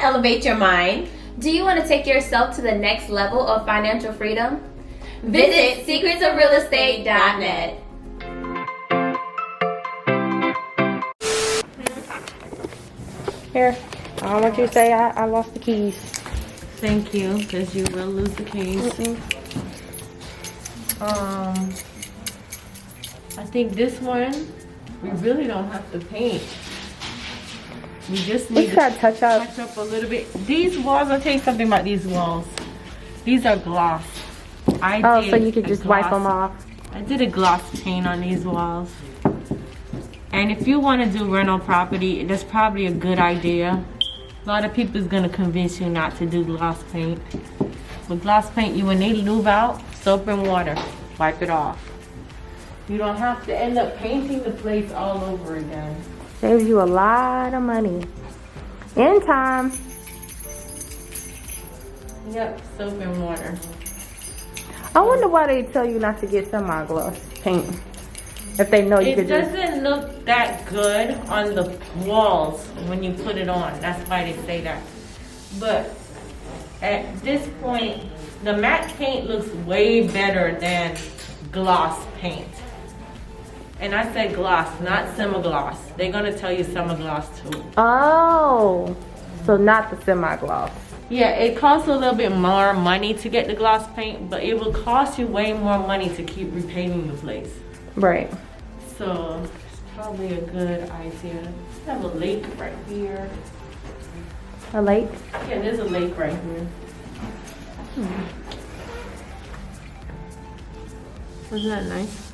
to elevate your mind? Do you want to take yourself to the next level of financial freedom? Visit secretsofrealestate.net. Here, I don't want you to say I lost the keys. Thank you, because you will lose the keys. I think this one, we really don't have to paint. We just need to touch up a little bit. These walls, I'll tell you something about these walls. These are gloss. So you could just wipe them off. I did a gloss paint on these walls. And if you want to do rental property, that's probably a good idea. A lot of people is going to convince you not to do gloss paint. With gloss paint, when they move out, soap and water, wipe it off. You don't have to end up painting the place all over again. Saves you a lot of money. And time. Yep, soap and water. I wonder why they tell you not to get semi-gloss paint. If they know you could just... It doesn't look that good on the walls when you put it on. That's why they say that. But at this point, the matte paint looks way better than gloss paint. And I said gloss, not semi-gloss. They're gonna tell you semi-gloss too. Oh, so not the semi-gloss. Yeah, it costs a little bit more money to get the gloss paint, but it will cost you way more money to keep repainting the place. Right. So it's probably a good idea. We have a lake right here. A lake? Yeah, there's a lake right here. Isn't that nice?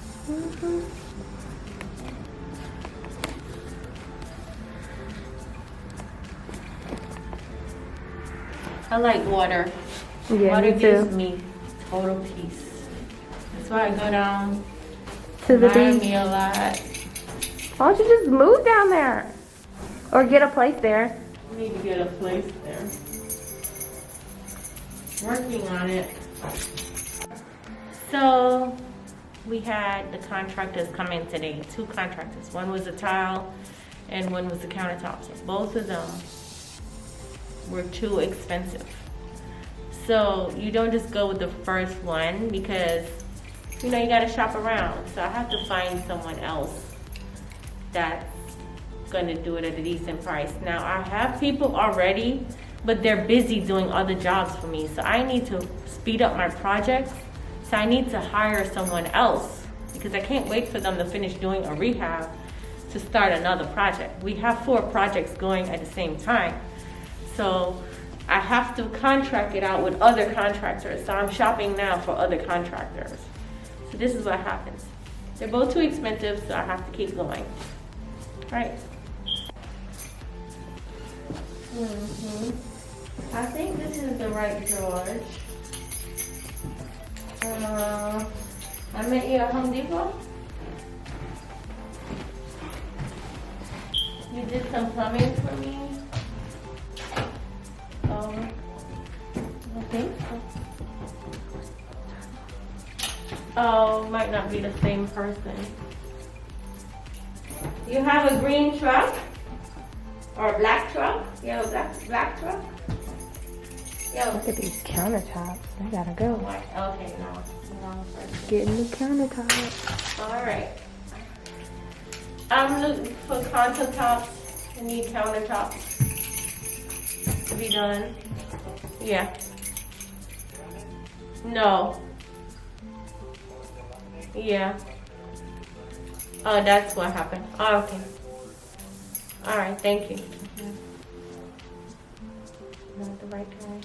I like water. Yeah, Water me gives too. me total peace. That's why I go down To the Miami beach. a lot. Why don't you just move down there? Or get a place there. I need to get a place there. Working on it. So we had the contractors come in today. 2 contractors. One was a tile and one was the countertops. Both of them were too expensive. So you don't just go with the first one because you gotta shop around. So I have to find someone else that's gonna do it at a decent price. Now I have people already, but they're busy doing other jobs for me. So I need to speed up my projects. So I need to hire someone else because I can't wait for them to finish doing a rehab to start another project. We have 4 projects going at the same time. So I have to contract it out with other contractors. So I'm shopping now for other contractors. So this is what happens. They're both too expensive, so I have to keep going. Right. I think this is the right George. I met you at Home Depot. You did some plumbing for me. I think so. Oh, might not be the same person. You have a green truck? Or a black truck? Yellow black truck? Yellow. Look at these countertops. They gotta go. White. Okay, no. Wrong person. Getting new countertops. Alright. I'm looking for countertops. I need countertops to be done. Yeah. No. Yeah. Oh, that's what happened. Oh, okay. Alright, thank you. Not the right guy.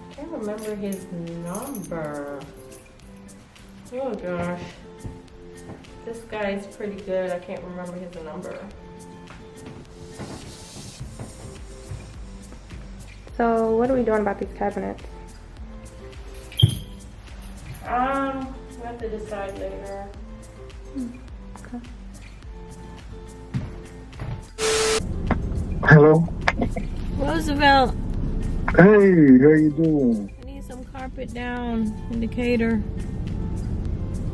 I can't remember his number. Oh gosh. This guy's pretty good. I can't remember his number. So what are we doing about these cabinets? We have to decide later. Okay. Hello. Roosevelt, Hey, how you doing? I need some carpet down in Decatur.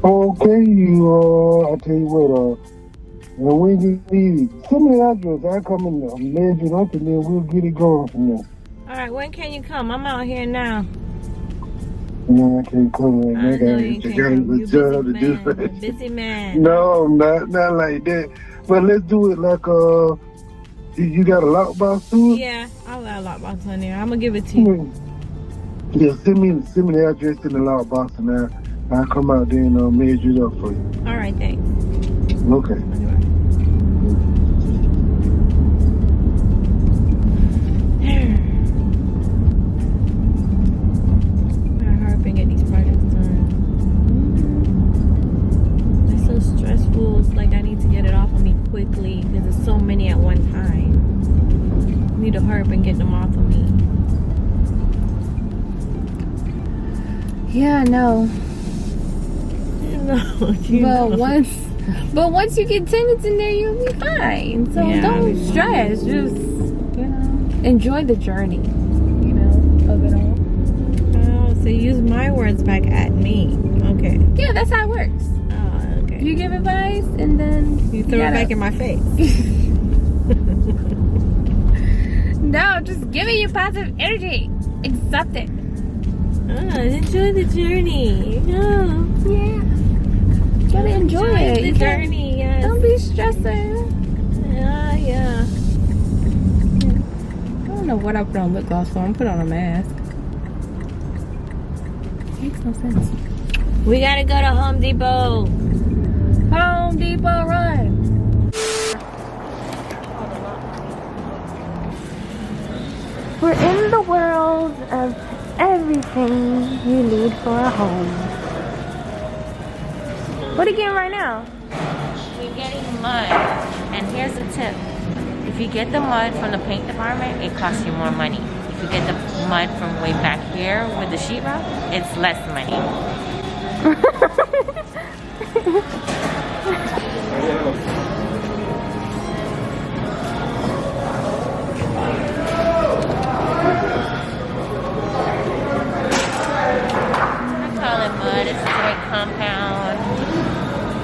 Okay, I tell you what, And when you need, send me the address. I come and measure it up, and then we'll get it going from there. All right, when can you come? I'm out here now. No, I can't come right now. I know you I can't got come. a You job to busy do. man. Busy man. No, not like that. But let's do it like you got a lockbox to it? Yeah, I'll got a lockbox on there. I'm gonna give it to you. Yeah, send me the address in the lockbox, and I'll come out there and measure it up for you. All right, thanks. Okay. I hurry up and get these projects done. It's so stressful. It's like I need to get it off of me quickly because there's so many at one time. I need to hurry up and get them off of me. Yeah, no. But once you get tenants in there, you'll be fine. So Yeah, I'll don't be stress. Just enjoy the journey. Of it all. Oh, so use my words back at me. Okay. Yeah, that's how it works. Oh, okay. You give advice and then You throw it back in my face. No, just give it your positive energy. Accept it. Enjoy the journey. Oh, Yeah. Gotta enjoy it. the You can't- journey. Yes. Don't be stressing. Yeah. I don't know what I put on lip gloss for. I'm put on a mask. Makes no sense. We gotta go to Home Depot. Home Depot run. We're in the world of everything you need for a home. What are you getting right now? We're getting mud. And here's a tip. If you get the mud from the paint department, it costs you more money. If you get the mud from way back here with the sheetrock, it's less money. I call it mud. It's like compound.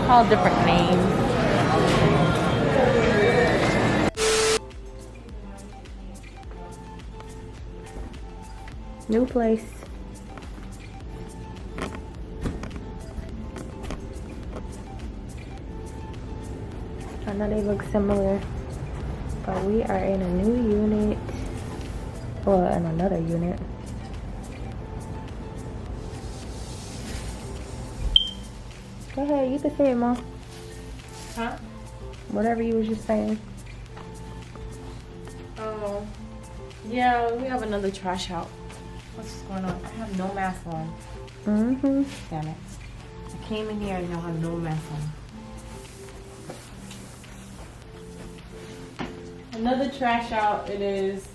All different names. New place. I know they look similar, but we are in a new unit. Well, in another unit. Go ahead, you can say it, Mom. Huh? Whatever you was just saying. Oh. Yeah, we have another trash out. What's going on? I have no mask on. Mm-hmm. Damn it. I came in here and now I have no mask on. Another trash out it is.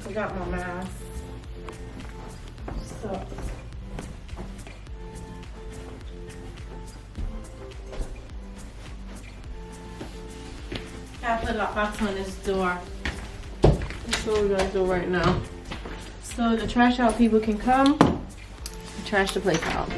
Forgot my mask. So. I put a box on this door. That's what we're gonna do right now. So the trash out people can come and trash the place out.